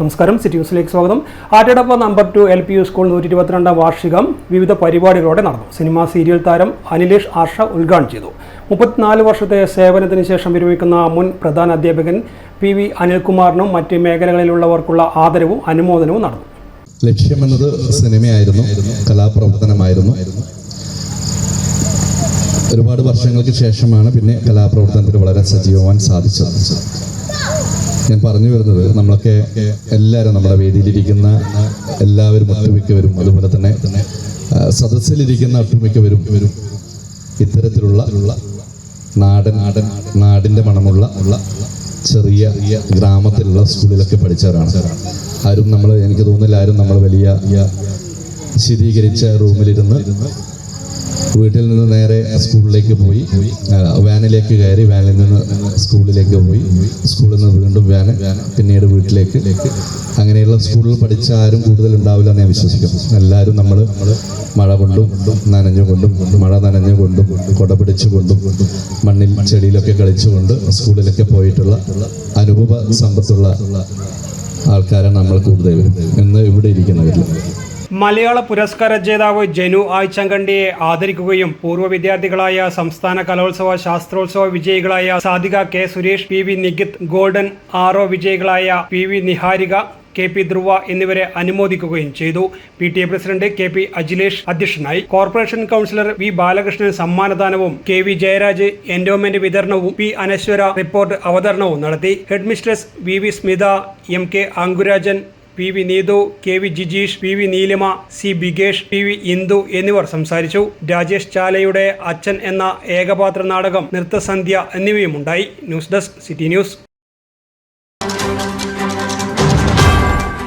നമസ്കാരം, സിറ്റി ന്യൂസിലേക്ക് സ്വാഗതം. ആറ്റടപ്പ നമ്പർ 2 LPU സ്കൂൾ 122ാം വാർഷികം വിവിധ പരിപാടികളോടെ നടന്നു. സിനിമാ സീരിയൽ താരം അനിലേഷ് ആർഷ ഉദ്ഘാടനം ചെയ്തു. 34 വർഷത്തെ സേവനത്തിന് ശേഷം വിരമിക്കുന്ന മുൻ പ്രധാന അധ്യാപകൻ PV അനിൽകുമാറിനും മറ്റ് മേഖലകളിലുള്ളവർക്കുള്ള ആദരവും അനുമോദനവും നടന്നു. ലക്ഷ്യമെന്നത് സിനിമയായിരുന്നു, കലാപ്രവർത്തനമായിരുന്നു. ഒരുപാട് വർഷങ്ങൾക്ക് ശേഷമാണ് പിന്നെ കലാപ്രവർത്തനത്തിൽ വളരെ സജീവമാൻ സാധിച്ചത്. ഞാൻ പറഞ്ഞു വരുന്നത്, നമ്മളൊക്കെ എല്ലാവരും നമ്മുടെ വേദിയിലിരിക്കുന്ന എല്ലാവരും ഒട്ടുമിക്കവരും, അതുപോലെ തന്നെ സദസ്സിലിരിക്കുന്ന ഒട്ടുമിക്കവരും ഇത്തരത്തിലുള്ള നാടിൻ്റെ മണമുള്ള ചെറിയ ഗ്രാമത്തിലുള്ള സ്കൂളിലൊക്കെ പഠിച്ചവരാണ്. ആരും എനിക്ക് തോന്നുന്നില്ല ആരും നമ്മൾ വലിയ ശീതീകരിച്ച റൂമിലിരുന്ന് വീട്ടിൽ നിന്ന് നേരെ സ്കൂളിലേക്ക് പോയി, വാനിലേക്ക് കയറി, വാനിൽ നിന്ന് സ്കൂളിലേക്ക് പോയി, സ്കൂളിൽ നിന്ന് വീണ്ടും വാന്, പിന്നീട് വീട്ടിലേക്ക്, അങ്ങനെയുള്ള സ്കൂളിൽ പഠിച്ച ആരും കൂടുതൽ ഉണ്ടാവില്ല എന്ന് ഞാൻ വിശ്വസിക്കും. എല്ലാവരും നമ്മൾ മഴ കൊണ്ടും നനഞ്ഞുകൊണ്ടും, മഴ നനഞ്ഞുകൊണ്ടും, കൊട പിടിച്ചുകൊണ്ടും, മണ്ണിൽ ചെടിയിലൊക്കെ കളിച്ചുകൊണ്ട് സ്കൂളിലൊക്കെ പോയിട്ടുള്ള അനുഭവ സമ്പത്തുള്ള ആൾക്കാരാണ് നമ്മൾ കൂടുതൽ ഇന്ന് ഇവിടെ ഇരിക്കുന്നവരിൽ. മലയാള പുരസ്കാര ജേതാവ് ജനു ആഴ്ചങ്കണ്ടിയെ ആദരിക്കുകയും പൂർവ്വ വിദ്യാർത്ഥികളായ സംസ്ഥാന കലോത്സവ ശാസ്ത്രോത്സവ വിജയികളായ Sadhika K Suresh, PV Nikhith, golden arrow വിജയികളായ PV നിഹാരിക, KP ധ്രുവ എന്നിവരെ അനുമോദിക്കുകയും ചെയ്തു. PTA പ്രസിഡന്റ് KP അജിലേഷ് അധ്യക്ഷനായി. കോർപ്പറേഷൻ കൗൺസിലർ V ബാലകൃഷ്ണൻ സമ്മാനദാനവും, KV ജയരാജ് എൻഡോമെന്റ് വിതരണവും, P അനശ്വര റിപ്പോർട്ട് അവതരണവും നടത്തി. Head mistress VV Smitha, MK Ankurajan, PV Neethu, KV Jijeesh, PV Neelima, C Bigesh, PV Indu എന്നിവർ സംസാരിച്ചു. രാജേഷ് ചാലയുടെ അച്ഛൻ എന്ന ഏകപാത്ര നാടകം, നൃത്തസന്ധ്യ എന്നിവയുമുണ്ടായി. News desk, city news.